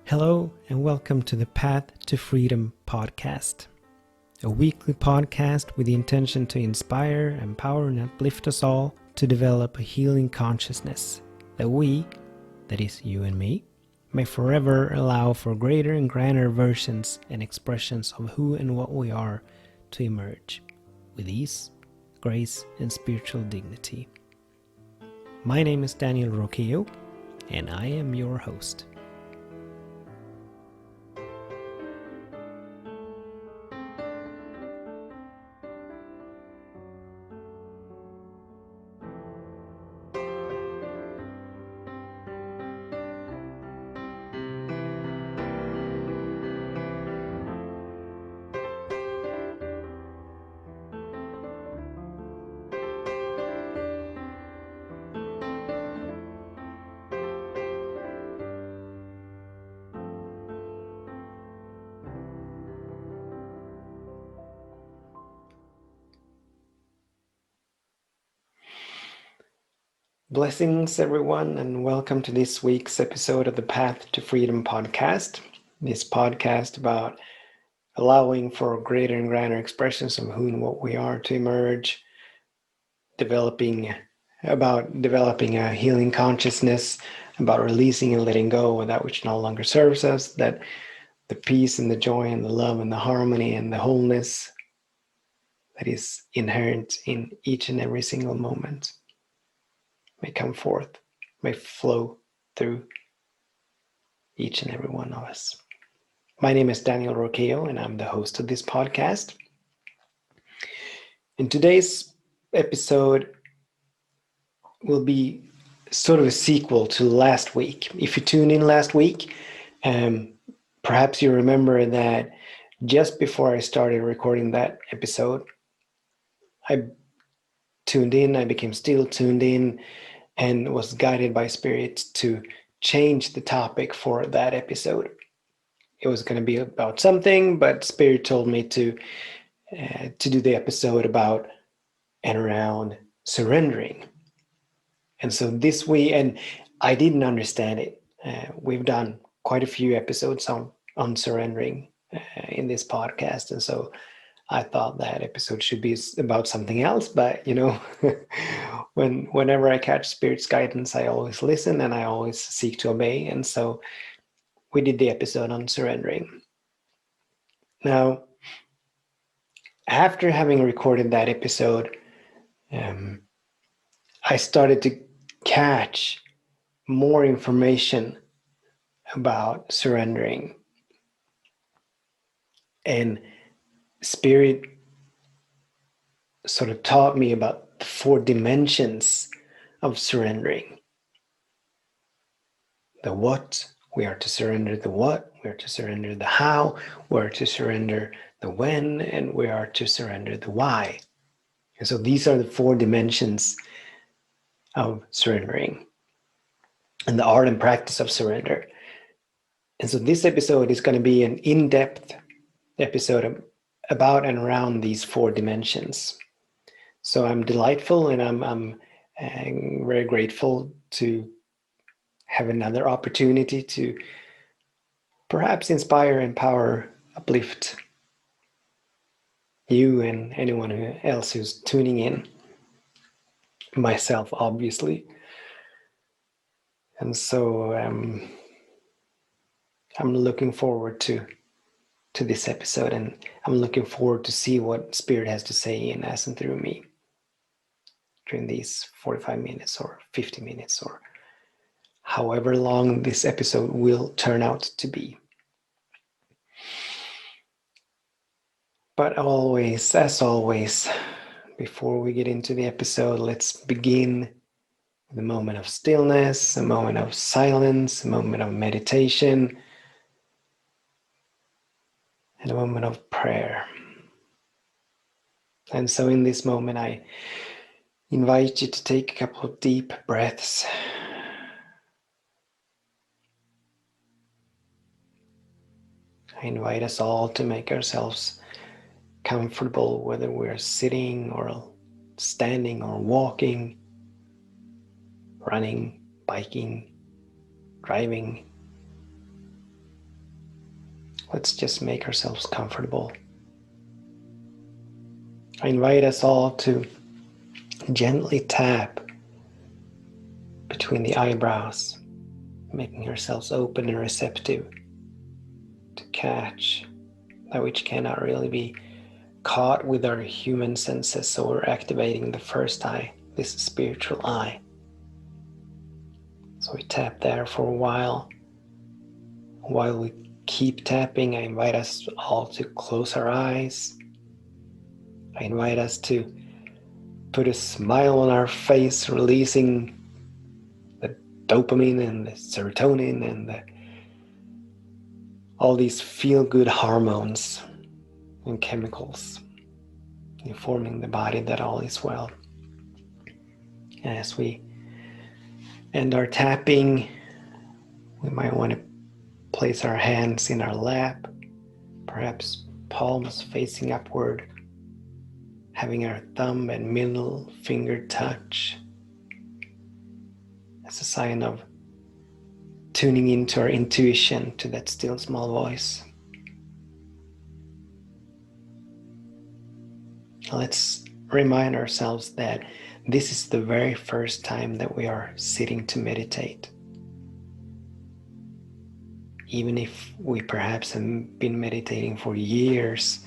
Hello and welcome to the Path to Freedom podcast, a weekly podcast with the intention to inspire, empower, and uplift us all to develop a healing consciousness that we, that is you and me, may forever allow for greater and grander versions and expressions of who and what we are to emerge with ease, grace, and spiritual dignity. My name is Daniel Roquillo, and I am your host. Blessings, everyone, and welcome to this week's episode of the Path to Freedom podcast. This podcast about allowing for greater and grander expressions of who and what we are to emerge, developing a healing consciousness, about releasing and letting go of that which no longer serves us, that the peace and the joy and the love and the harmony and the wholeness that is inherent in each and every single moment may come forth, may flow through each and every one of us. My name is Daniel Roquillo, and I'm the host of this podcast. In today's episode will be sort of a sequel to last week. If you tuned in last week, perhaps you remember that just before I started recording that episode, I became still tuned in, and was guided by Spirit to change the topic for that episode. It was going to be about something, but Spirit told me to do the episode about and around surrendering. And so this week, and I didn't understand it. We've done quite a few episodes on surrendering in this podcast, and so I thought that episode should be about something else, but whenever I catch Spirit's guidance, I always listen and I always seek to obey. And so we did the episode on surrendering. Now, after having recorded that episode, I started to catch more information about surrendering. And Spirit sort of taught me about the 4 dimensions of surrendering. The what, we are to surrender the what, we are to surrender the how, we are to surrender the when, and we are to surrender the why. And so these are the 4 dimensions of surrendering and the art and practice of surrender. And so this episode is going to be an in-depth episode about and around these 4 dimensions. So I'm delightful, and I'm very grateful to have another opportunity to perhaps inspire, empower, uplift you and anyone else who's tuning in. Myself, obviously. And so I'm looking forward to this episode, and I'm looking forward to see what Spirit has to say in us and through me during these 45 minutes or 50 minutes or however long this episode will turn out to be. But always, as always, before we get into the episode, let's begin with a moment of stillness, a moment of silence, a moment of meditation, and a moment of prayer. And so in this moment, I invite you to take a couple of deep breaths. I invite us all to make ourselves comfortable, whether we're sitting or standing or walking, running, biking, driving, Let's just make ourselves comfortable. I invite us all to gently tap between the eyebrows, making ourselves open and receptive to catch that which cannot really be caught with our human senses. So we're activating the first eye, this spiritual eye. So we tap there for a while. While we keep tapping, I invite us all to close our eyes. I invite us to put a smile on our face, releasing the dopamine and the serotonin and all these feel-good hormones and chemicals, informing the body that all is well. As we end our tapping, we might want to place our hands in our lap, perhaps palms facing upward, having our thumb and middle finger touch as a sign of tuning into our intuition, to that still small voice. Let's remind ourselves that this is the very first time that we are sitting to meditate. Even if we perhaps have been meditating for years,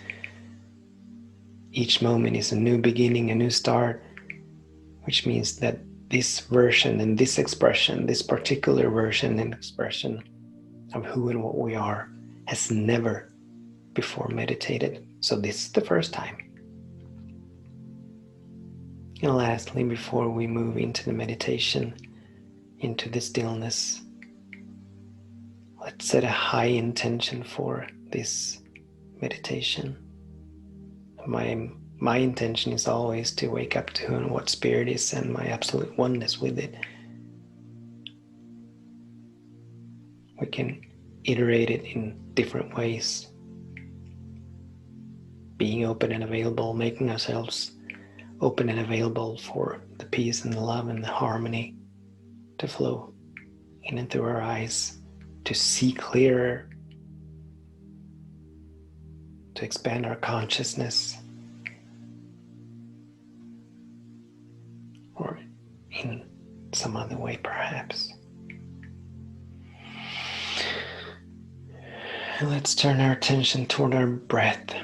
each moment is a new beginning, a new start, which means that this version and this expression, this particular version and expression of who and what we are, has never before meditated. So this is the first time. And lastly, before we move into the meditation, into the stillness, let's set a high intention for this meditation. My intention is always to wake up to who and what spirit is and my absolute oneness with it. We can iterate it in different ways. Being open and available, making ourselves open and available for the peace and the love and the harmony to flow in and through our eyes, to see clearer, to expand our consciousness, or in some other way perhaps. And let's turn our attention toward our breath,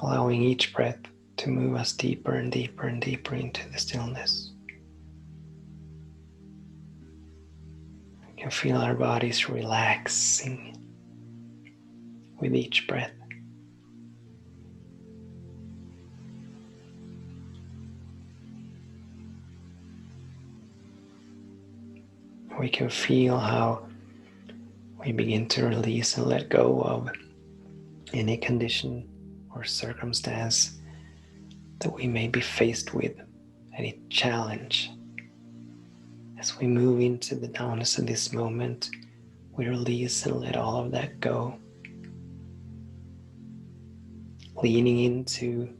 allowing each breath to move us deeper and deeper and deeper into the stillness. We can feel our bodies relaxing with each breath. We can feel how we begin to release and let go of any condition or circumstance that we may be faced with, any challenge. As we move into the numbness of this moment, we release and let all of that go, leaning into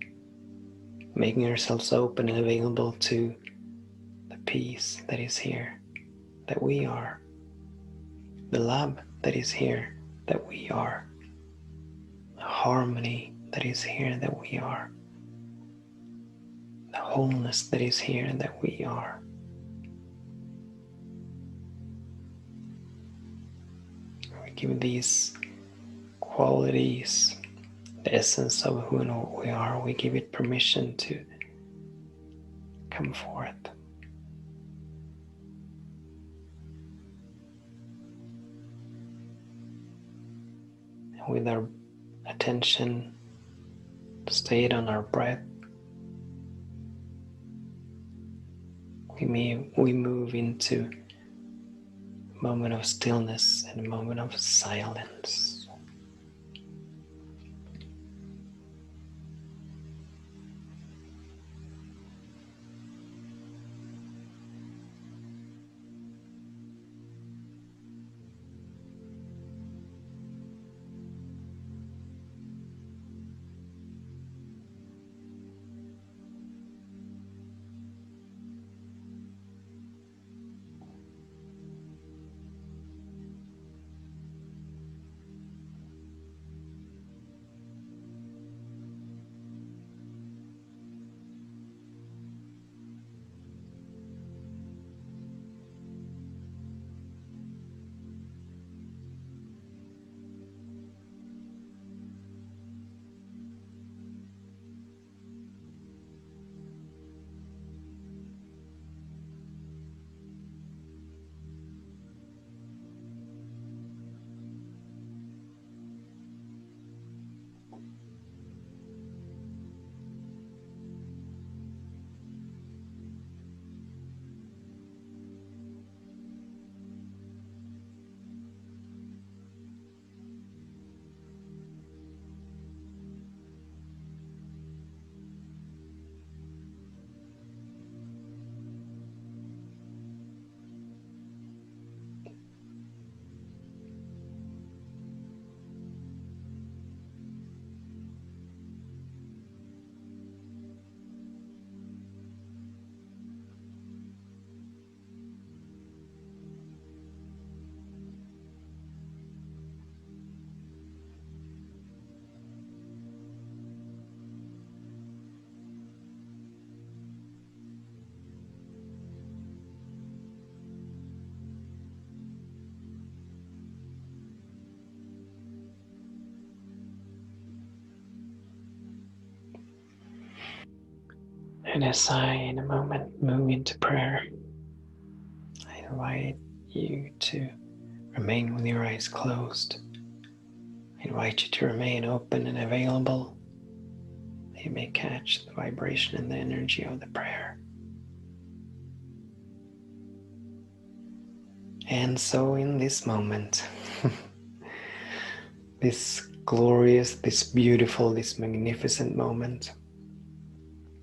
making ourselves open and available to the peace that is here, that we are, the love that is here, that we are, the harmony that is here, that we are, the wholeness that is here, that we are. We give these qualities, the essence of who and what we are, we give it permission to come forth. And with our attention stayed on our breath, we move into a moment of stillness and a moment of silence. And as I, in a moment, move into prayer, I invite you to remain with your eyes closed. I invite you to remain open and available, that you may catch the vibration and the energy of the prayer. And so in this moment, this glorious, this beautiful, this magnificent moment,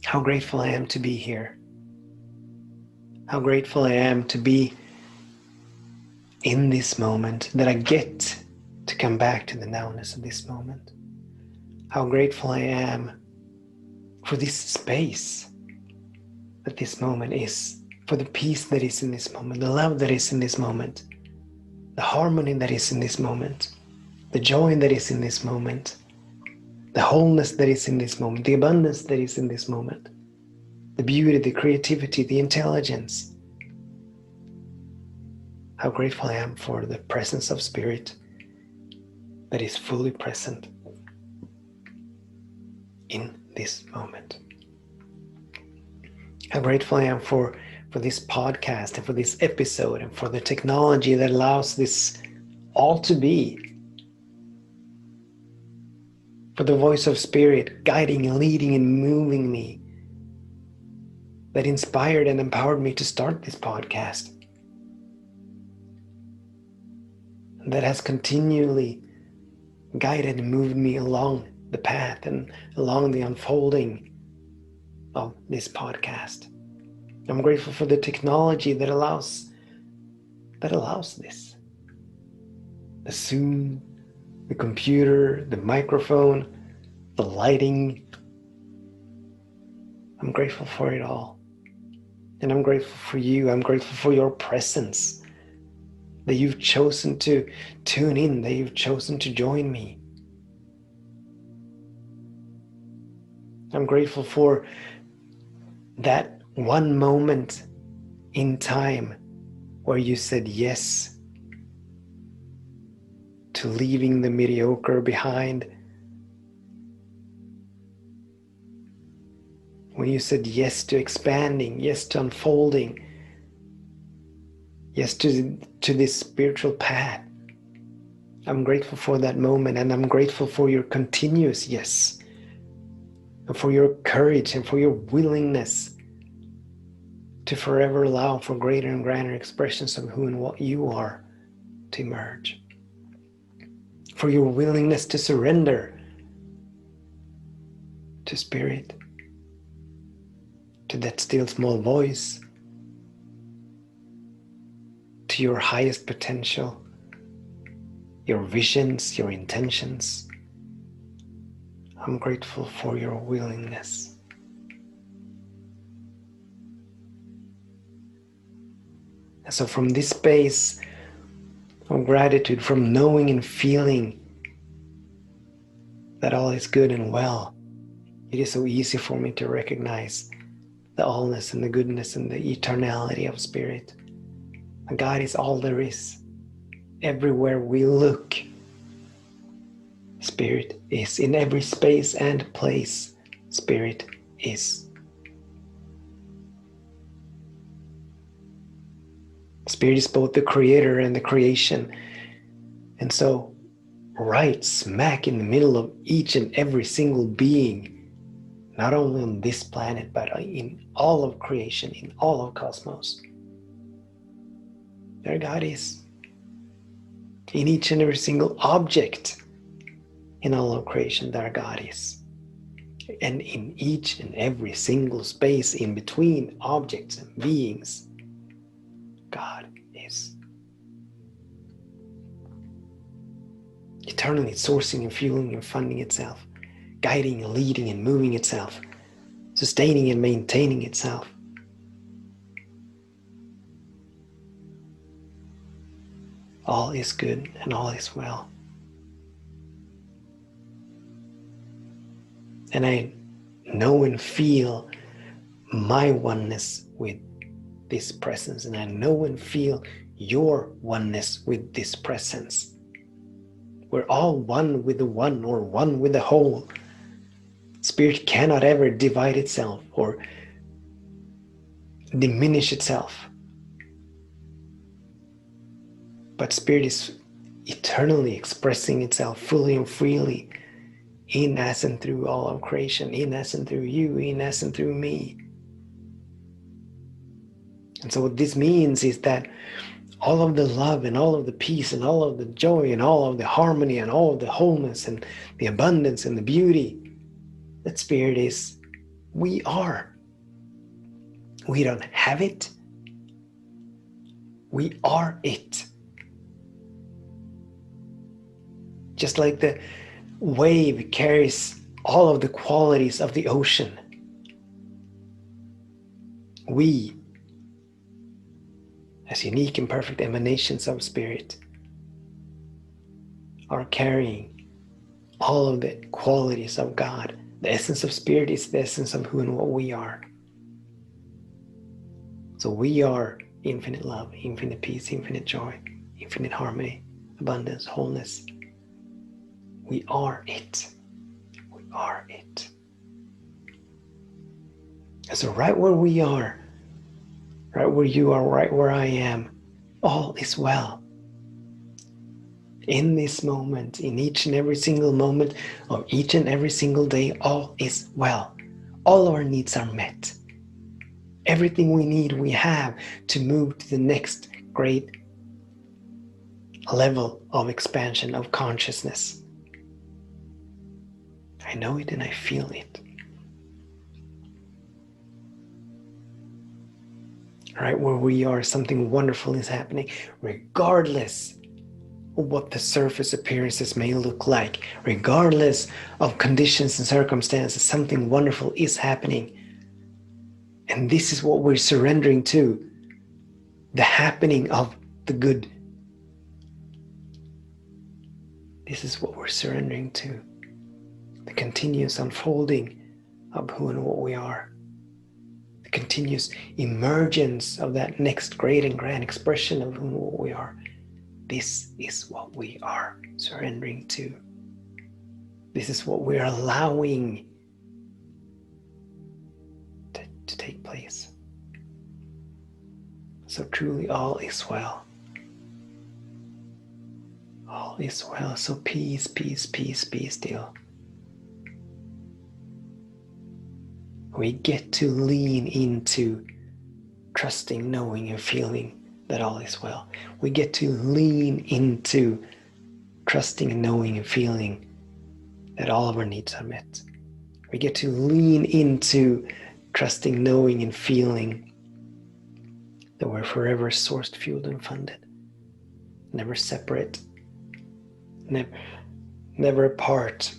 how grateful I am to be here. How grateful I am to be in this moment, that I get to come back to the nowness of this moment. How grateful I am for this space that this moment is, for the peace that is in this moment, the love that is in this moment, the harmony that is in this moment, the joy that is in this moment, the wholeness that is in this moment, the abundance that is in this moment, the beauty, the creativity, the intelligence. How grateful I am for the presence of Spirit that is fully present in this moment. How grateful I am for this podcast and for this episode and for the technology that allows this all to be. For the voice of Spirit guiding and leading and moving me, that inspired and empowered me to start this podcast. And that has continually guided and moved me along the path and along the unfolding of this podcast. I'm grateful for the technology that allows this. The Zoom, the computer, the microphone, the lighting. I'm grateful for it all. And I'm grateful for you. I'm grateful for your presence, that you've chosen to tune in, that you've chosen to join me. I'm grateful for that one moment in time where you said yes to leaving the mediocre behind. When you said yes to expanding, yes to unfolding, yes to this spiritual path. I'm grateful for that moment, and I'm grateful for your continuous yes, and for your courage and for your willingness to forever allow for greater and greater expressions of who and what you are to emerge. For your willingness to surrender to Spirit, to that still small voice, to your highest potential, your visions, your intentions. I'm grateful for your willingness. And so from this space of gratitude, from knowing and feeling that all is good and well, it is so easy for me to recognize the allness and the goodness and the eternality of Spirit. And God is all there is. Everywhere we look, Spirit is. In every space and place, Spirit is. Spirit is both the creator and the creation. And so, right smack in the middle of each and every single being, not only on this planet, but in all of creation, in all of cosmos, there God is. In each and every single object in all of creation, there God is. And in each and every single space in between objects and beings, God is. Eternally sourcing and fueling and funding itself, guiding and leading and moving itself, sustaining and maintaining itself. All is good and all is well. And I know and feel my oneness with this presence, and I know and feel your oneness with this presence. We're all one with the one, or one with the whole. Spirit cannot ever divide itself or diminish itself. But Spirit is eternally expressing itself fully and freely in us and through all of creation, in us and through you, in us and through me. And so what this means is that all of the love and all of the peace and all of the joy and all of the harmony and all of the wholeness and the abundance and the beauty that Spirit is, we are. We don't have it. We are it. Just like the wave carries all of the qualities of the ocean, we, as unique and perfect emanations of Spirit, are carrying all of the qualities of God. The essence of Spirit is the essence of who and what we are. So we are infinite love, infinite peace, infinite joy, infinite harmony, abundance, wholeness. We are it. We are it. And so right where we are, right where you are, right where I am, all is well. In this moment, in each and every single moment of each and every single day, all is well. All our needs are met. Everything we need, we have to move to the next great level of expansion of consciousness. I know it and I feel it. Right where we are, something wonderful is happening, regardless of what the surface appearances may look like, regardless of conditions and circumstances, something wonderful is happening. And this is what we're surrendering to, the happening of the good. This is what we're surrendering to, the continuous unfolding of who and what we are, the continuous emergence of that next great and grand expression of who and what we are. This is what we are surrendering to. This is what we're allowing to take place. So truly all is well. All is well. So peace, peace, peace, be still. We get to lean into trusting, knowing, and feeling that all is well. We get to lean into trusting, knowing, and feeling that all of our needs are met. We get to lean into trusting, knowing, and feeling that we're forever sourced, fueled, and funded. Never separate, never apart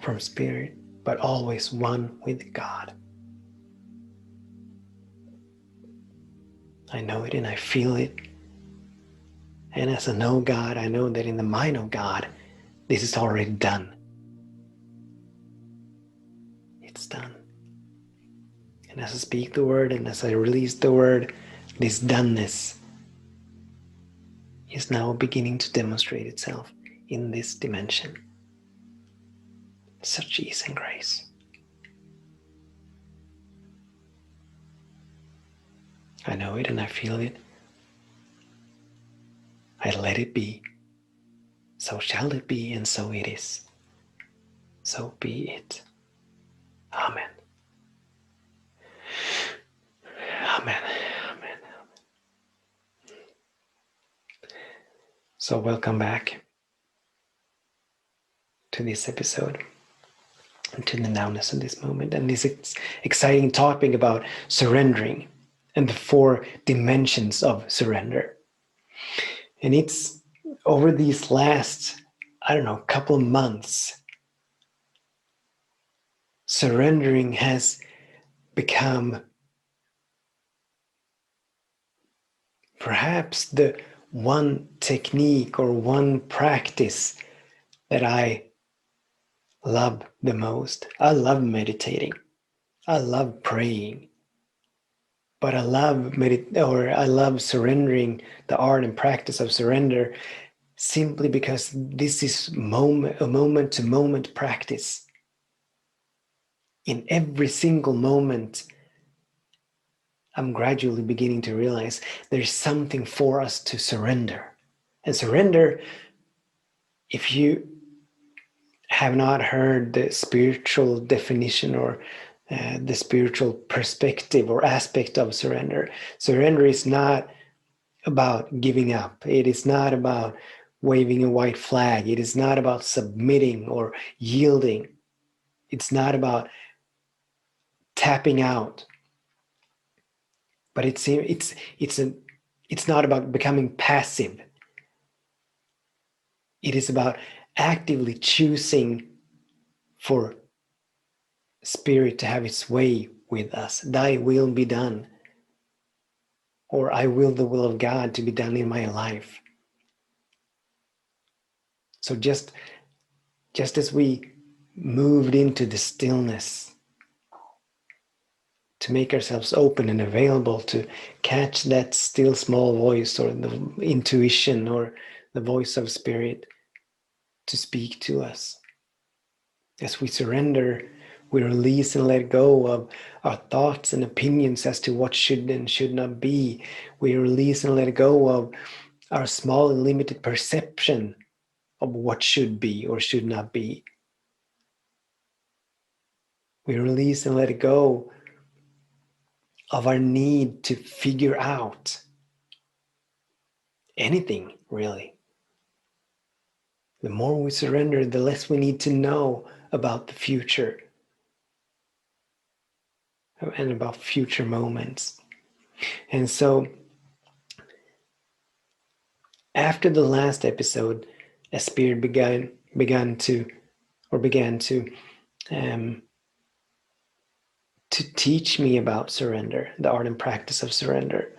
from Spirit, but always one with God. I know it and I feel it. And as I know God, I know that in the mind of God, this is already done. It's done. And as I speak the word and as I release the word, this doneness is now beginning to demonstrate itself in this dimension. Such ease and grace. I know it and I feel it. I let it be. So shall it be, and so it is. So be it. Amen. Amen. Amen. So welcome back to this episode and to the nowness of this moment and this exciting topic about surrendering and the 4 dimensions of surrender. And it's over these last, couple of months, surrendering has become perhaps the one technique or one practice that I love the most. I love meditating. I love praying. But I love surrendering, the art and practice of surrender, simply because this is a moment-to-moment practice. In every single moment, I'm gradually beginning to realize there's something for us to surrender. And surrender, if you have not heard the spiritual definition or the spiritual perspective or aspect of surrender, surrender is not about giving up. It is not about waving a white flag. It is not about submitting or yielding. It's not about tapping out. But it's not about becoming passive. It is about actively choosing for Spirit to have its way with us. Thy will be done. Or I will the will of God to be done in my life. So just as we moved into the stillness, to make ourselves open and available to catch that still small voice or the intuition or the voice of Spirit to speak to us. As we surrender, we release and let go of our thoughts and opinions as to what should and should not be. We release and let go of our small and limited perception of what should be or should not be. We release and let go of our need to figure out anything, really. The more we surrender, the less we need to know about the future and about future moments. And so, after the last episode, a spirit began to teach me about surrender, the art and practice of surrender.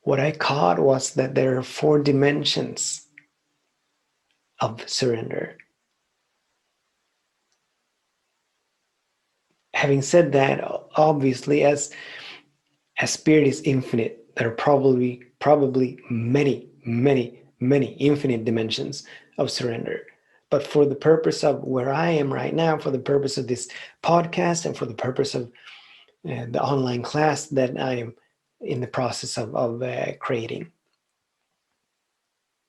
What I caught was that there are 4 dimensions of surrender. Having said that, obviously, as spirit is infinite, there are probably many infinite dimensions of surrender. But for the purpose of where I am right now, for the purpose of this podcast, and for the purpose of the online class that I am in the process of creating,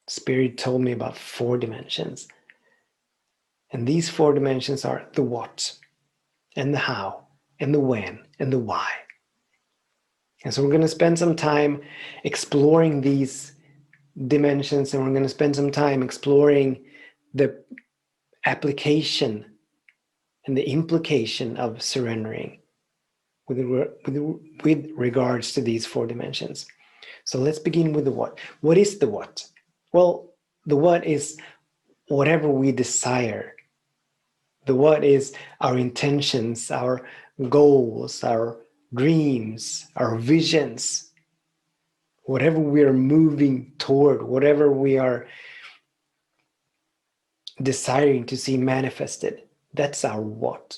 Spirit told me about 4 dimensions. And these 4 dimensions are the what, and the how, and the when, and the why. And so we're going to spend some time exploring these dimensions, and we're going to spend some time exploring the application and the implication of surrendering with regards to these 4 dimensions. So let's begin with the what. What is the what? Well, the what is whatever we desire. The what is our intentions, our goals, our dreams, our visions, whatever we are moving toward, whatever we are desiring to see manifested. That's our what.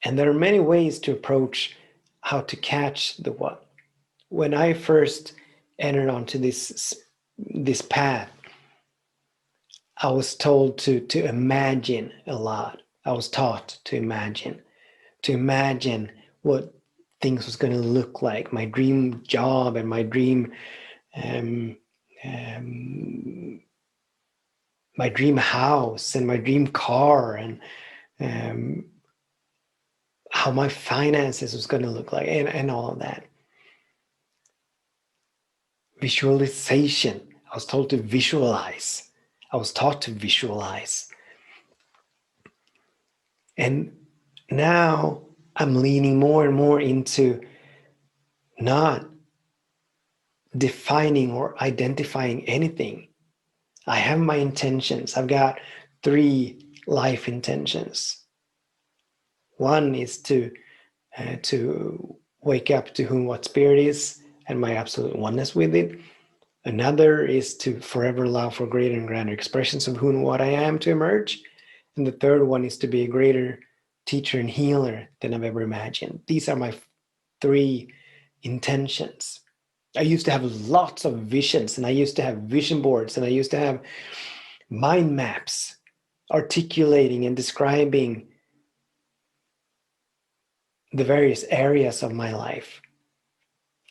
And there are many ways to approach how to catch the what. When I first entered onto this path, I was told to imagine a lot. I was taught to imagine what things was going to look like, my dream job and my dream my dream house and my dream car, and how my finances was going to look like, and all of that. Visualization. I was told to visualize. I was taught to visualize. And now I'm leaning more and more into not defining or identifying anything. I have my intentions. I've got 3 life intentions. One is to wake up to whom what Spirit is and my absolute oneness with it. Another is to forever allow for greater and grander expressions of who and what I am to emerge. And the third one is to be a greater teacher and healer than I've ever imagined. These are my 3 intentions. I used to have lots of visions, and I used to have vision boards, and I used to have mind maps articulating and describing the various areas of my life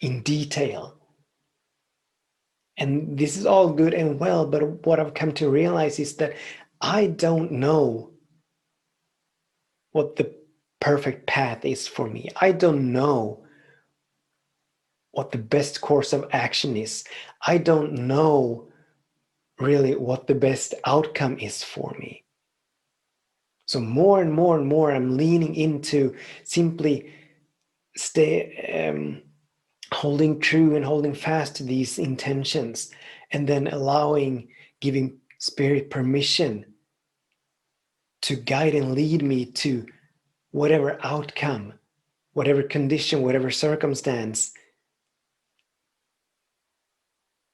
in detail. And this is all good and well, but what I've come to realize is that I don't know what the perfect path is for me. I don't know what the best course of action is. I don't know really what the best outcome is for me. So more and more and more, I'm leaning into simply holding true and holding fast to these intentions, and then giving Spirit permission to guide and lead me to whatever outcome, whatever condition, whatever circumstance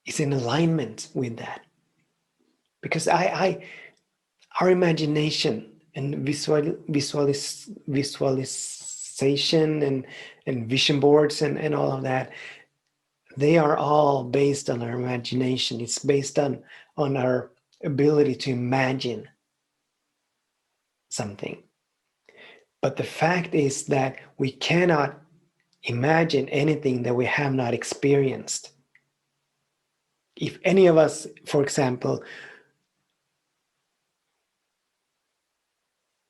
is in alignment with that. Because our imagination and visualization and vision boards and all of that, they are all based on our imagination. It's based on our ability to imagine something. But the fact is that we cannot imagine anything that we have not experienced. If any of us, for example,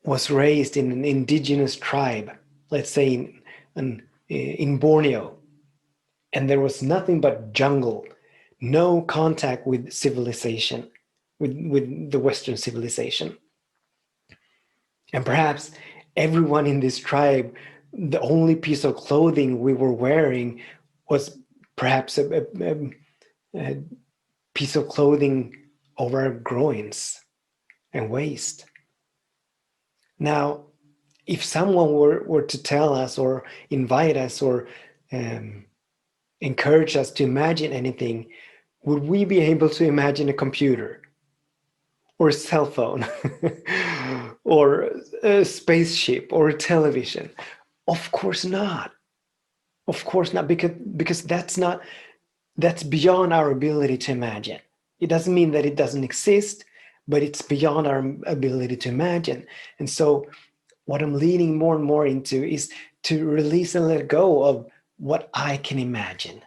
was raised in an indigenous tribe, let's say in Borneo, and there was nothing but jungle, no contact with civilization, with the Western civilization. And perhaps everyone in this tribe, the only piece of clothing we were wearing was perhaps a piece of clothing over our groins and waist. Now, if someone were to tell us or invite us or encourage us to imagine anything, would we be able to imagine a computer or a cell phone or a spaceship or a television? Of course not. Of course not, because that's beyond our ability to imagine. It doesn't mean that it doesn't exist, but it's beyond our ability to imagine. And so what I'm leaning more and more into is to release and let go of what I can imagine.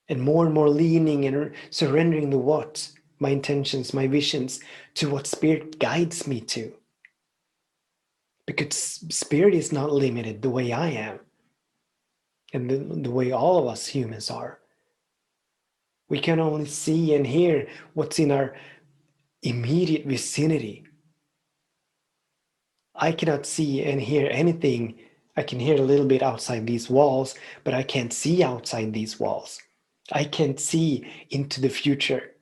And more leaning and surrendering the what, my intentions, my visions, to what Spirit guides me to. Because Spirit is not limited the way I am, and the way all of us humans are. We can only see and hear what's in our immediate vicinity. I cannot see and hear anything. I can hear a little bit outside these walls, but I can't see outside these walls. I can't see into the future.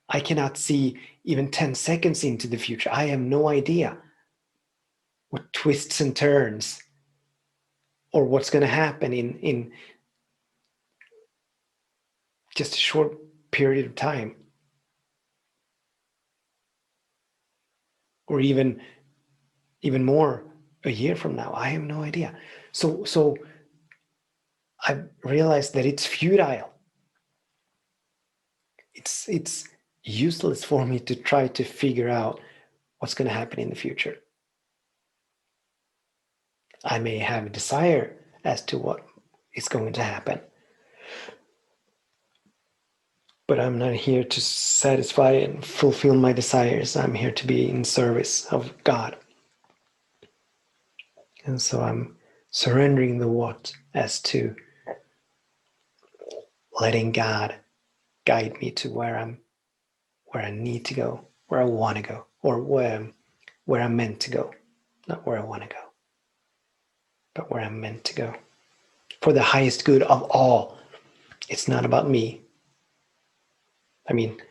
I cannot see even 10 seconds into the future. I have no idea what twists and turns or what's going to happen in just a short period of time. Or even more a year from now. I have no idea. So I've realized that it's futile. It's useless for me to try to figure out what's going to happen in the future. I may have a desire as to what is going to happen, but I'm not here to satisfy and fulfill my desires. I'm here to be in service of God. And so I'm surrendering the what as to letting God guide me to where I need to go, where I want to go, or where I'm meant to go. Not where I want to go, but where I'm meant to go. For the highest good of all. It's not about me. I mean,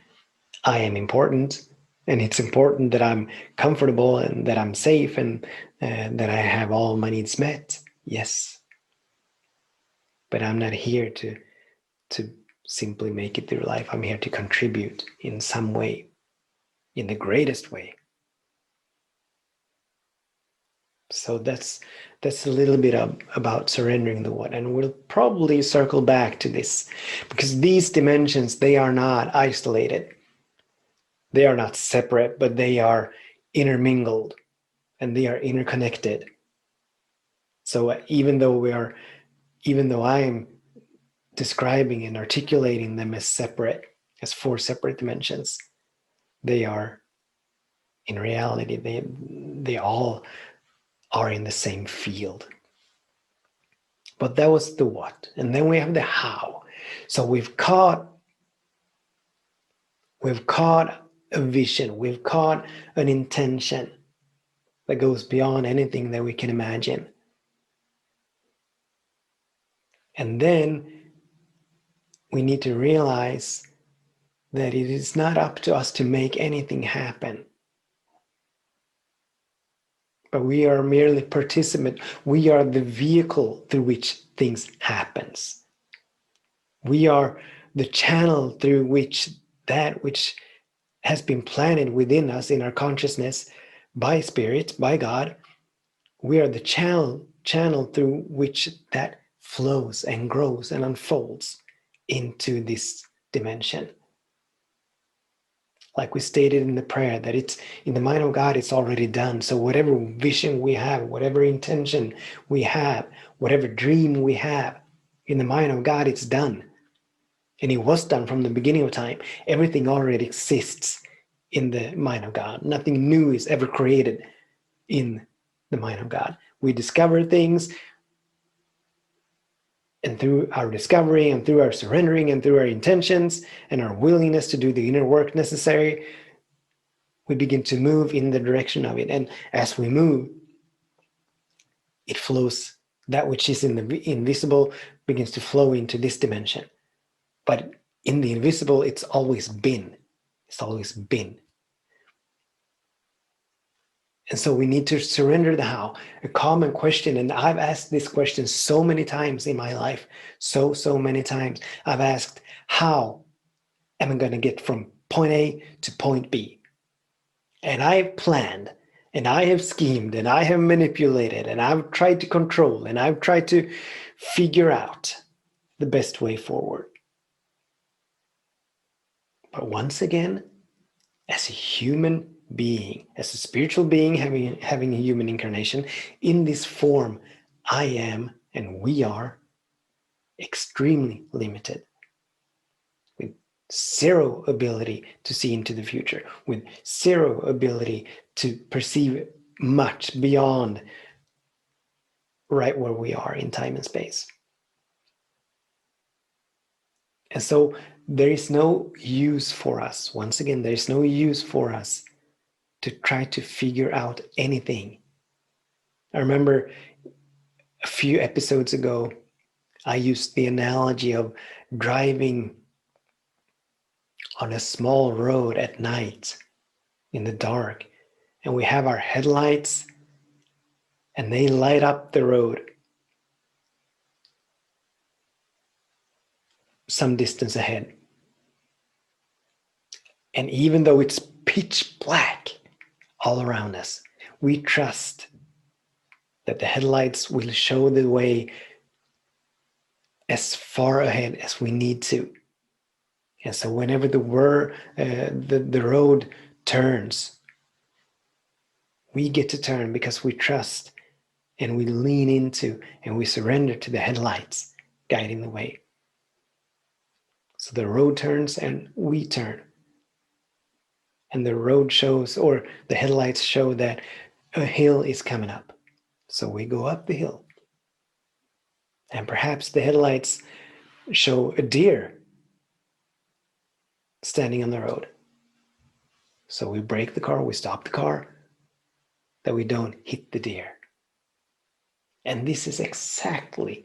I am important, and it's important that I'm comfortable and that I'm safe and that I have all my needs met. Yes. But I'm not here to simply make it through life. I'm here to contribute in some way, in the greatest way. So that's a little bit about surrendering the what, and we'll probably circle back to this, because these dimensions, they are not isolated, they are not separate, but they are intermingled and they are interconnected. So even though I am describing and articulating them as separate, as four separate dimensions, they are, in reality, they all are in the same field. But that was the what. And then we have the how. So we've caught a vision, we've caught an intention that goes beyond anything that we can imagine. And then we need to realize that it is not up to us to make anything happen, but we are merely participant. We are the vehicle through which things happens. We are the channel through which that which has been planted within us in our consciousness by spirit, by God, we are the channel through which that flows and grows and unfolds into this dimension. Like we stated in the prayer, that it's in the mind of God, it's already done. So whatever vision we have, whatever intention we have, whatever dream we have, in the mind of God, it's done. And it was done from the beginning of time. Everything already exists in the mind of God. Nothing new is ever created in the mind of God. We discover things, and through our discovery and through our surrendering and through our intentions and our willingness to do the inner work necessary, we begin to move in the direction of it. And as we move, it flows. That which is in the invisible begins to flow into this dimension. But in the invisible, it's always been. It's always been. And so we need to surrender the how. A common question, and I've asked this question so many times in my life, so many times. I've asked, how am I going to get from point A to point B? And I've planned, and I have schemed, and I have manipulated, and I've tried to control, and I've tried to figure out the best way forward. But once again, as a human being, as a spiritual being having a human incarnation, in this form, I am, and we are, extremely limited, with zero ability to see into the future, with zero ability to perceive much beyond right where we are in time and space. And so there is no use for us, once again, there is no use for us to try to figure out anything. I remember a few episodes ago, I used the analogy of driving on a small road at night in the dark, and we have our headlights and they light up the road some distance ahead. And even though it's pitch black all around us, we trust that the headlights will show the way as far ahead as we need to. And so whenever the road turns, we get to turn because we trust and we lean into and we surrender to the headlights guiding the way. So the road turns and we turn. And the road shows, or the headlights show, that a hill is coming up. So we go up the hill. And perhaps the headlights show a deer standing on the road. So we brake the car, we stop the car, that we don't hit the deer. And this is exactly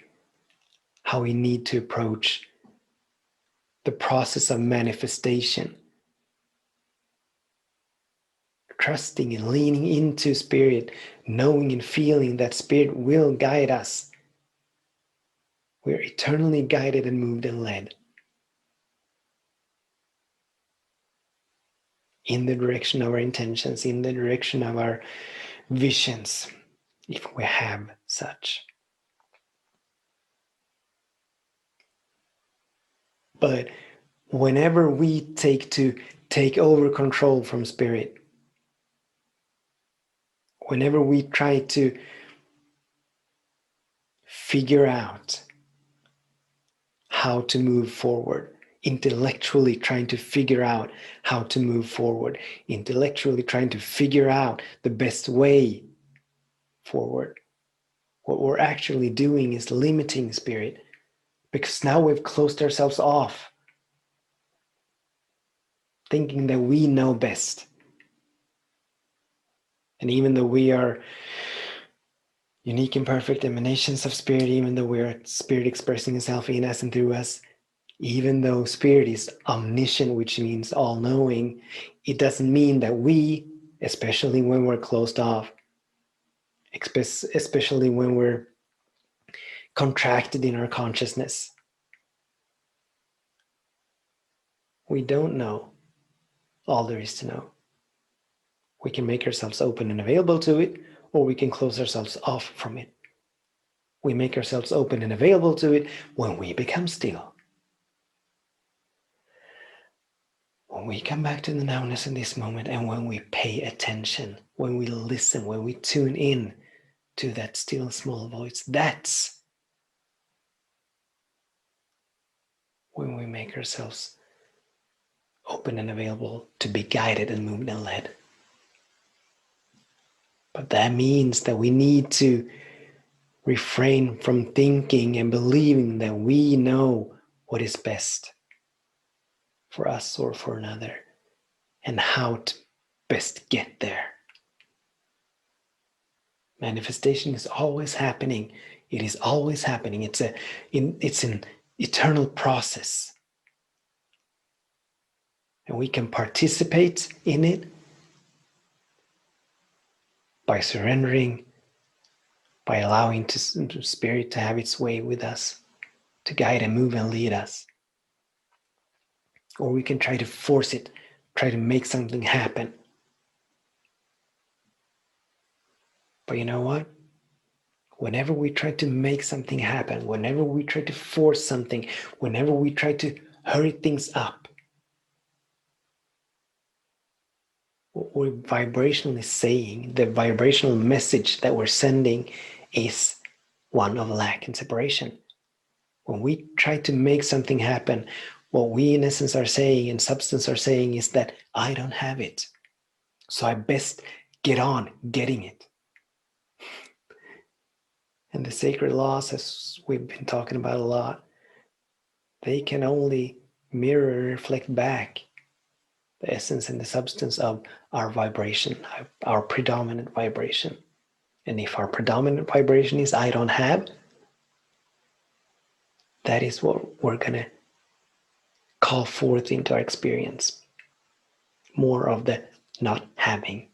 how we need to approach the process of manifestation. Trusting and leaning into spirit, knowing and feeling that spirit will guide us. We're eternally guided and moved and led in the direction of our intentions, in the direction of our visions, if we have such. But whenever we take over control from spirit, whenever we try to figure out how to move forward, intellectually trying to figure out how to move forward, intellectually trying to figure out the best way forward. What we're actually doing is limiting spirit, because now we've closed ourselves off, thinking that we know best. And even though we are unique and perfect emanations of spirit, even though we are spirit expressing itself in us and through us, even though spirit is omniscient, which means all-knowing, it doesn't mean that we, especially when we're closed off, especially when we're contracted in our consciousness, we don't know all there is to know. We can make ourselves open and available to it, or we can close ourselves off from it. We make ourselves open and available to it when we become still. When we come back to the nowness in this moment, and when we pay attention, when we listen, when we tune in to that still small voice, that's when we make ourselves open and available to be guided and moved and led. But that means that we need to refrain from thinking and believing that we know what is best for us or for another, and how to best get there. Manifestation is always happening. It is always happening. It's an eternal process. And we can participate in it by surrendering, by allowing Spirit to have its way with us, to guide and move and lead us. Or we can try to force it, try to make something happen. But you know what? Whenever we try to make something happen, whenever we try to force something, whenever we try to hurry things up, what we're vibrationally saying, the vibrational message that we're sending, is one of lack and separation. When we try to make something happen, what we in essence are saying and substance are saying is that I don't have it, so I best get on getting it. And the sacred laws, as we've been talking about a lot, they can only mirror and reflect back the essence and the substance of our vibration, our predominant vibration. And if our predominant vibration is I don't have, that is what we're going to call forth into our experience. More of the not having.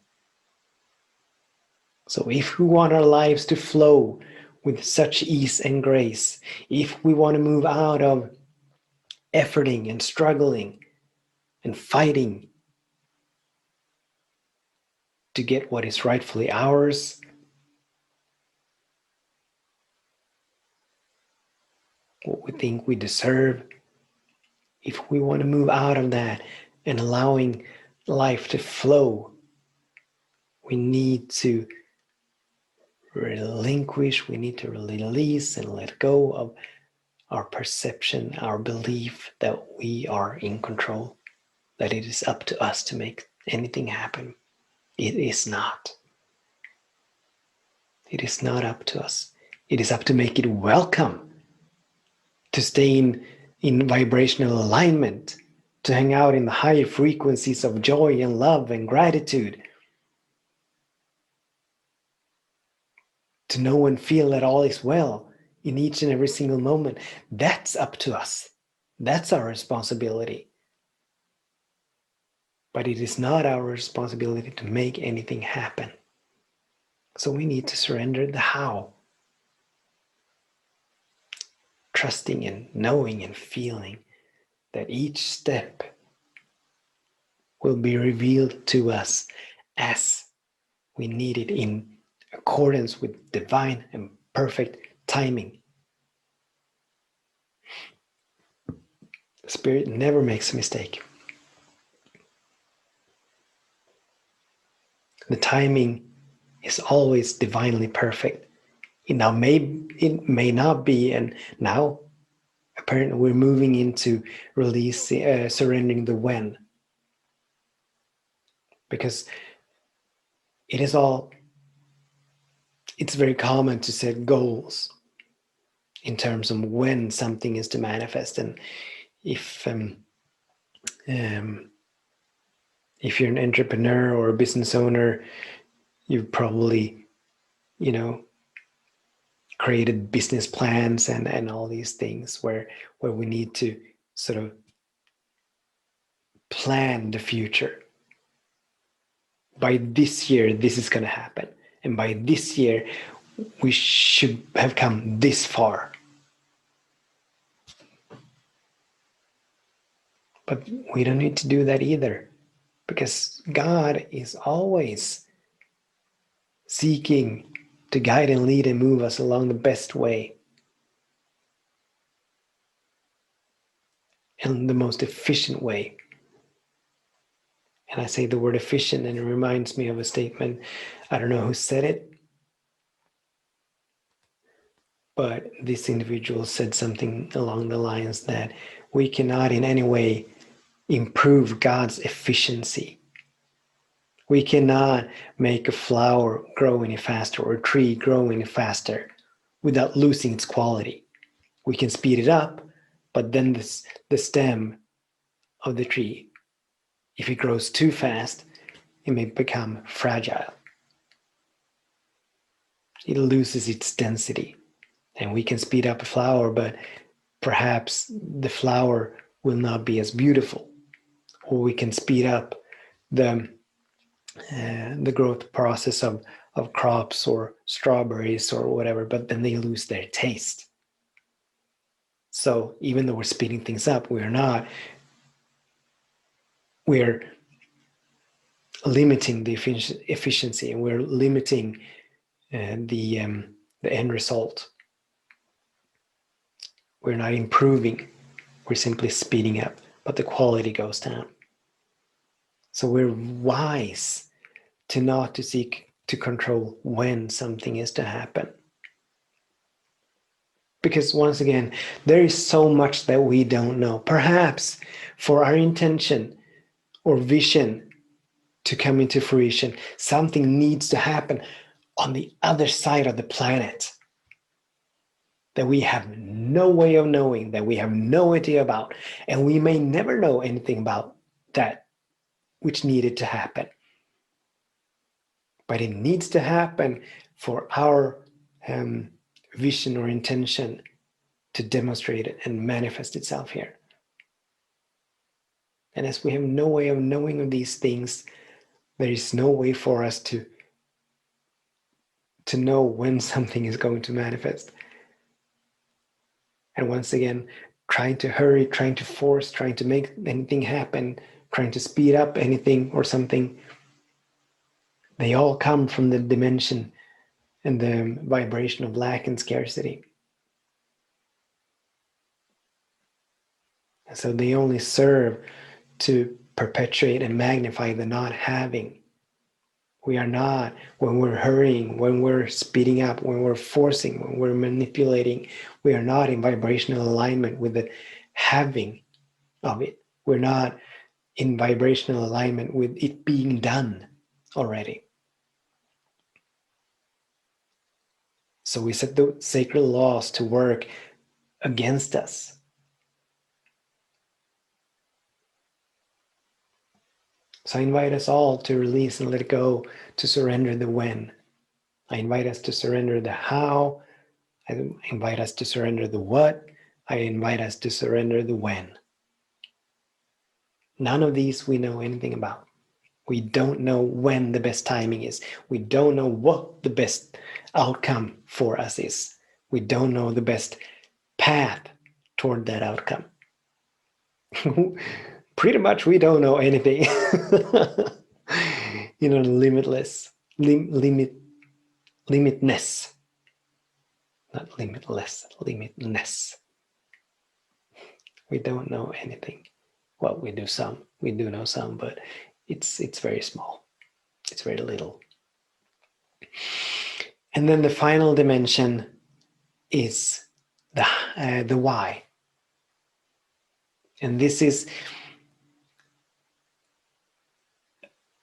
So if we want our lives to flow with such ease and grace, if we want to move out of efforting and struggling and fighting to get what is rightfully ours, what we think we deserve, if we want to move out of that and allowing life to flow, we need to relinquish, we need to release and let go of our perception, our belief that we are in control, that it is up to us to make anything happen. It is not. It is not up to us. It is up to make it welcome, to stay in vibrational alignment, to hang out in the higher frequencies of joy and love and gratitude, to know and feel that all is well in each and every single moment. That's up to us. That's our responsibility. But it is not our responsibility to make anything happen. So we need to surrender the how. Trusting and knowing and feeling that each step will be revealed to us as we need it, in accordance with divine and perfect timing. Spirit never makes a mistake. The timing is always divinely perfect. It may not be, and now apparently we're moving into surrendering the when, because it is all. It's very common to set goals in terms of when something is to manifest, and if um, if you're an entrepreneur or a business owner, you've probably, you know, created business plans and all these things where we need to sort of plan the future. By this year, this is going to happen, and by this year, we should have come this far. But we don't need to do that either, because God is always seeking to guide and lead and move us along the best way and the most efficient way. And I say the word efficient, and it reminds me of a statement. I don't know who said it, but this individual said something along the lines that we cannot in any way improve God's efficiency. We cannot make a flower grow any faster or a tree grow any faster without losing its quality. We can speed it up, but then the stem of the tree, if it grows too fast, it may become fragile. It loses its density. And we can speed up a flower, but perhaps the flower will not be as beautiful. Or we can speed up the growth process of crops or strawberries or whatever, but then they lose their taste. So even though we're speeding things up, we're limiting the efficiency, and we're limiting the end result. We're not improving, we're simply speeding up, but the quality goes down. So we're wise to not to seek to control when something is to happen. Because once again, there is so much that we don't know. Perhaps for our intention or vision to come into fruition, something needs to happen on the other side of the planet that we have no way of knowing, that we have no idea about, and we may never know anything about that which needed to happen. But it needs to happen for our vision or intention to demonstrate it and manifest itself here. And as we have no way of knowing of these things, there is no way for us to know when something is going to manifest. And once again, trying to hurry, trying to force, trying to make anything happen, trying to speed up anything or something, they all come from the dimension and the vibration of lack and scarcity. So they only serve to perpetuate and magnify the not having. We are not, when we're hurrying, when we're speeding up, when we're forcing, when we're manipulating, we are not in vibrational alignment with the having of it. We're not in vibrational alignment with it being done already. So we set the sacred laws to work against us. So I invite us all to release and let go, to surrender the when. I invite us to surrender the how. I invite us to surrender the what. I invite us to surrender the when. None of these we know anything about. We don't know when the best timing is. We don't know what the best outcome for us is. We don't know the best path toward that outcome. Pretty much we don't know anything. Limitless, limitness, not limitless, limitness. We don't know anything. Well, we do know some, but it's very small. It's very little. And then the final dimension is the why. And this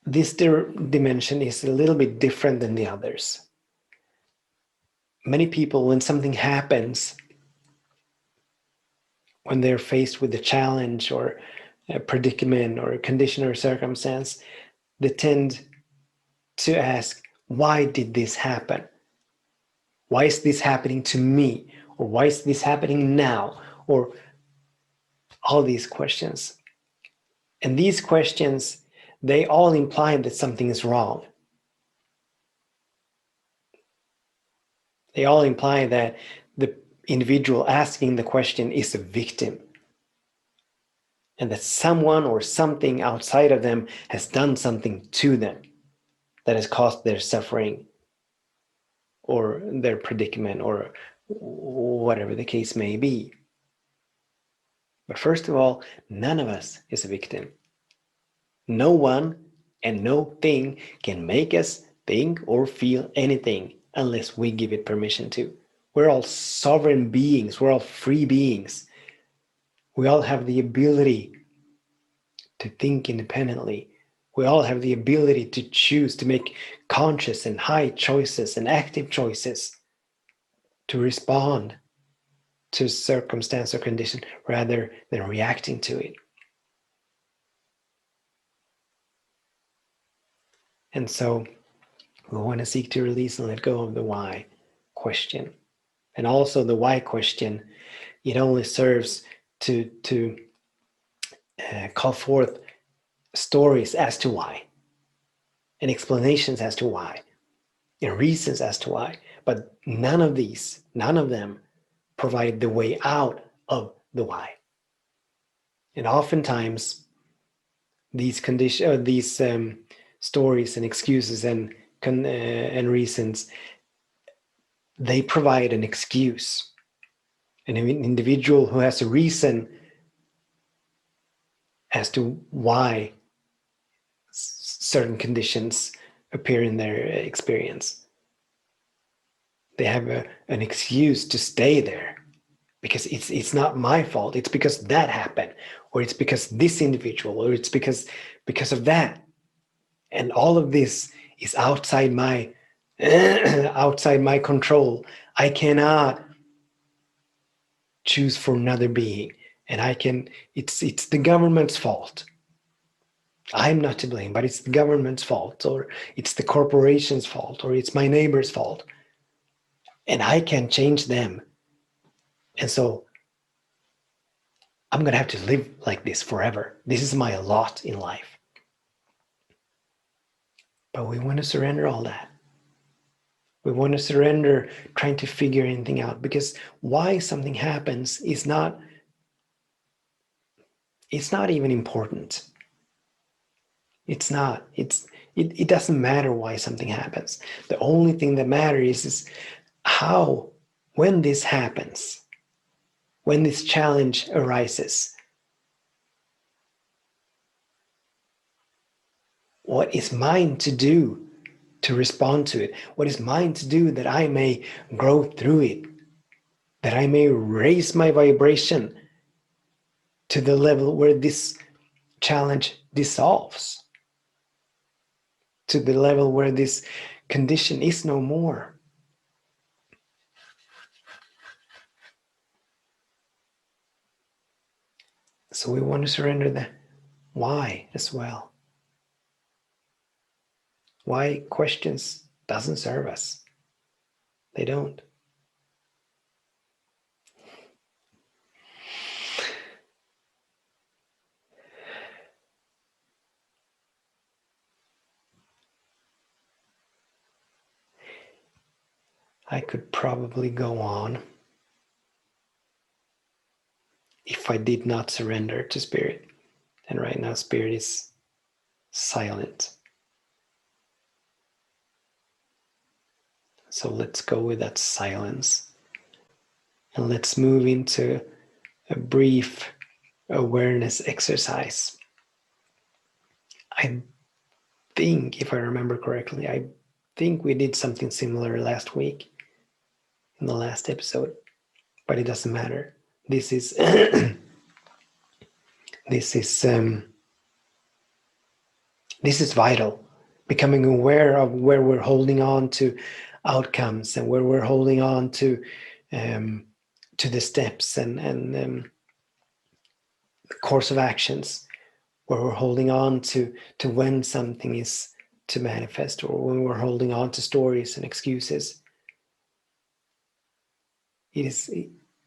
dimension is a little bit different than the others. Many people, when something happens, when they're faced with a challenge or a predicament or a condition or circumstance, they tend to ask, why did this happen? Why is this happening to me? Or why is this happening now? Or all these questions. And these questions, they all imply that something is wrong. They all imply that the individual asking the question is a victim, and that someone or something outside of them has done something to them that has caused their suffering or their predicament or whatever the case may be. But first of all, none of us is a victim. No one and no thing can make us think or feel anything unless we give it permission to. We're all sovereign beings. We're all free beings. We all have the ability to think independently. We all have the ability to choose to make conscious and high choices and active choices to respond to circumstance or condition rather than reacting to it. And so we want to seek to release and let go of the why question. And also the why question, it only serves to call forth stories as to why, and explanations as to why, and reasons as to why. But none of them provide the way out of the why. And oftentimes, these stories and excuses and reasons, they provide an excuse. An individual who has a reason as to why certain conditions appear in their experience. They have an excuse to stay there because it's not my fault. It's because that happened, or it's because this individual, or it's because of that. And all of this is outside my outside my control. I cannot choose for another being, and it's the government's fault. I'm not to blame, but it's the government's fault, or it's the corporation's fault, or it's my neighbor's fault. And I can't change them. And so I'm going to have to live like this forever. This is my lot in life. But we want to surrender all that. We want to surrender trying to figure anything out, because why something happens is not even important. It's not. It doesn't matter why something happens. The only thing that matters is how, when this happens, when this challenge arises, what is mine to do to respond to it? What is mine to do that I may grow through it, that I may raise my vibration to the level where this challenge dissolves, to the level where this condition is no more? So we want to surrender the why as well. Why questions doesn't serve us. They don't. I could probably go on if I did not surrender to Spirit. And right now, Spirit is silent. So let's go with that silence. And let's move into a brief awareness exercise. I think, if I remember correctly, I think we did something similar last week in the last episode, but it doesn't matter. This is this is this is vital. Becoming aware of where we're holding on to outcomes and where we're holding on to the steps and the course of actions, where we're holding on to when something is to manifest, or when we're holding on to stories and excuses. It is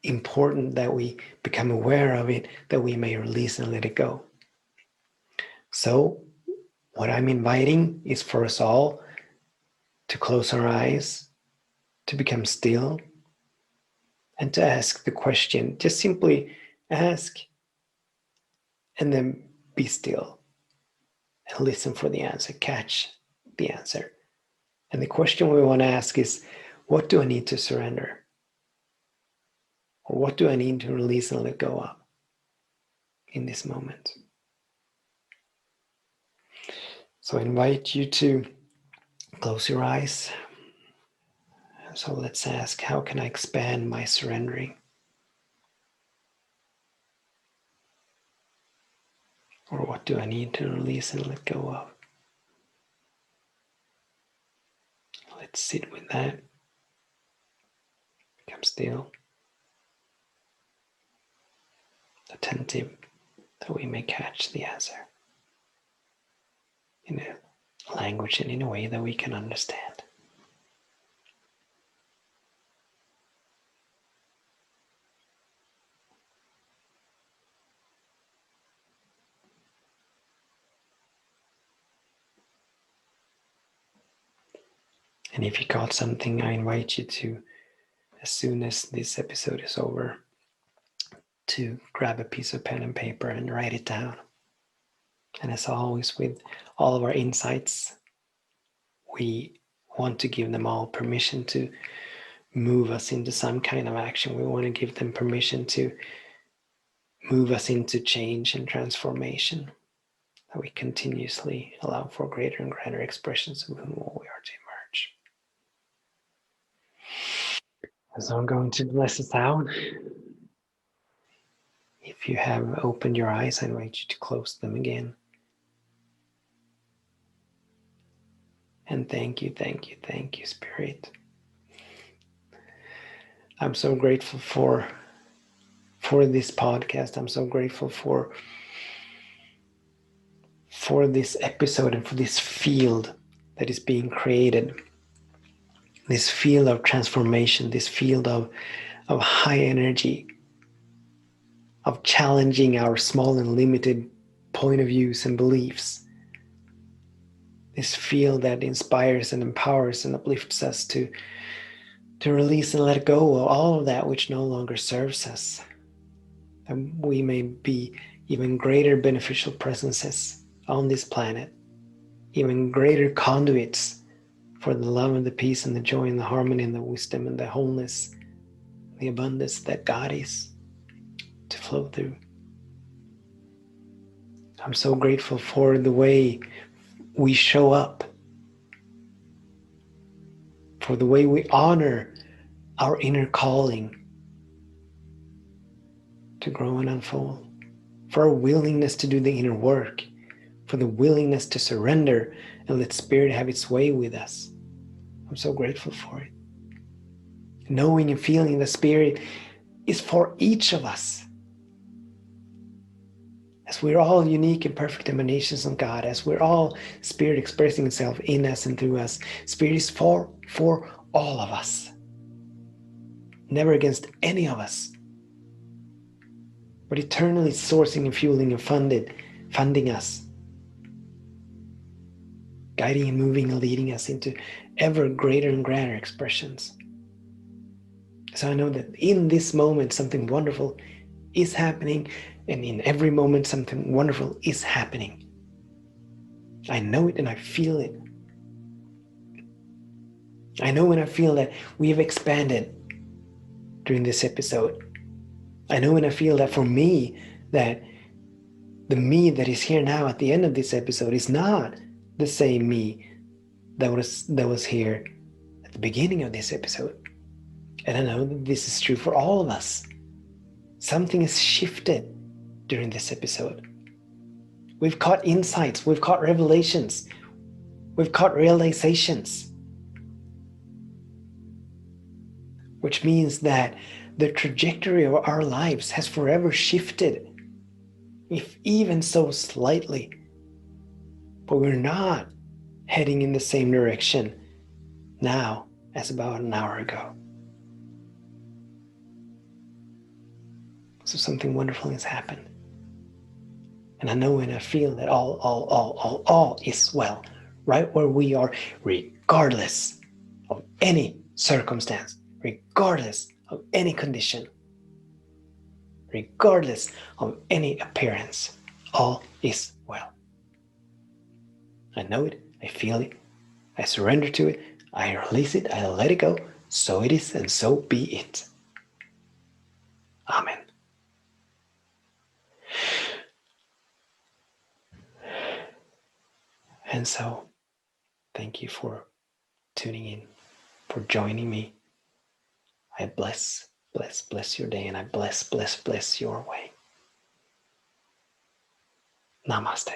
important that we become aware of it, that we may release and let it go. So what I'm inviting is for us all to close our eyes, to become still, and to ask the question. Just simply ask and then be still and listen for the answer, catch the answer. And the question we want to ask is, what do I need to surrender? Or what do I need to release and let go of in this moment? So I invite you to close your eyes. So let's ask, how can I expand my surrendering? Or what do I need to release and let go of? Let's sit with that. Become still, attentive, that we may catch the answer in a language and in a way that we can understand. And if you caught something, I invite you to, as soon as this episode is over, to grab a piece of pen and paper and write it down. And as always, with all of our insights, we want to give them all permission to move us into some kind of action. We want to give them permission to move us into change and transformation, that we continuously allow for greater and greater expressions of who we are to emerge. So I'm going to bless us out. If you have opened your eyes, I invite you to close them again. And thank you, thank you, thank you, Spirit. I'm so grateful for this podcast. I'm so grateful for this episode and for this field that is being created. This field of transformation, this field of high energy, of challenging our small and limited point of views and beliefs. This field that inspires and empowers and uplifts us to release and let go of all of that which no longer serves us. And we may be even greater beneficial presences on this planet, even greater conduits for the love and the peace and the joy and the harmony and the wisdom and the wholeness, the abundance that God is to flow through. I'm so grateful for the way we show up, for the way we honor our inner calling to grow and unfold, for our willingness to do the inner work, for the willingness to surrender and let Spirit have its way with us. I'm so grateful for it. Knowing and feeling the Spirit is for each of us. As we're all unique and perfect emanations of God, as we're all Spirit expressing itself in us and through us, Spirit is for all of us. Never against any of us, but eternally sourcing and fueling and funding us, guiding and moving and leading us into ever greater and greater expressions. So I know that in this moment something wonderful is happening, and in every moment something wonderful is happening. I know it and I feel it. I know and I feel that we have expanded during this episode. I know and I feel that for me, that the me that is here now at the end of this episode is not the same me that was here at the beginning of this episode. And I know that this is true for all of us. Something has shifted during this episode. We've caught insights, we've caught revelations, we've caught realizations. Which means that the trajectory of our lives has forever shifted, if even so slightly. But we're not heading in the same direction now as about an hour ago. So something wonderful has happened. And I know and I feel that all is well, right where we are, regardless of any circumstance, regardless of any condition, regardless of any appearance, all is well. I know it, I feel it, I surrender to it, I release it, I let it go, so it is and so be it. Amen. And so, thank you for tuning in, for joining me. I bless your day, and I bless your way. Namaste.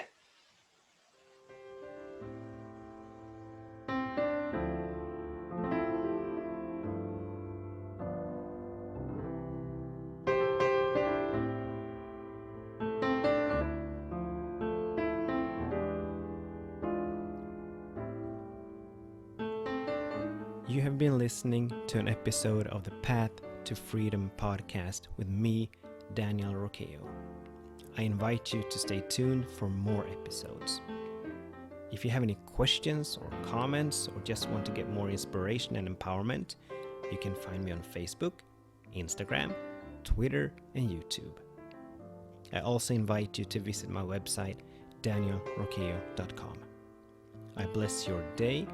You have been listening to an episode of the Path to Freedom podcast with me, Daniel Roqueo. I invite you to stay tuned for more episodes. If you have any questions or comments or just want to get more inspiration and empowerment, you can find me on Facebook, Instagram, Twitter, and YouTube. I also invite you to visit my website, danielroqueo.com. I bless your day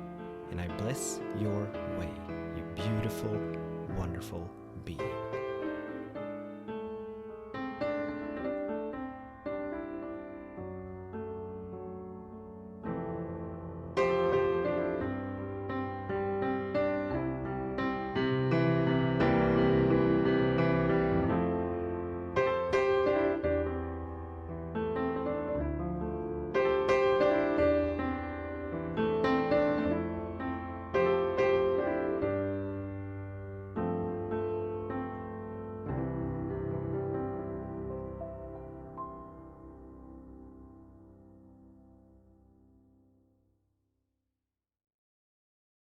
and I bless your way, you beautiful, wonderful being.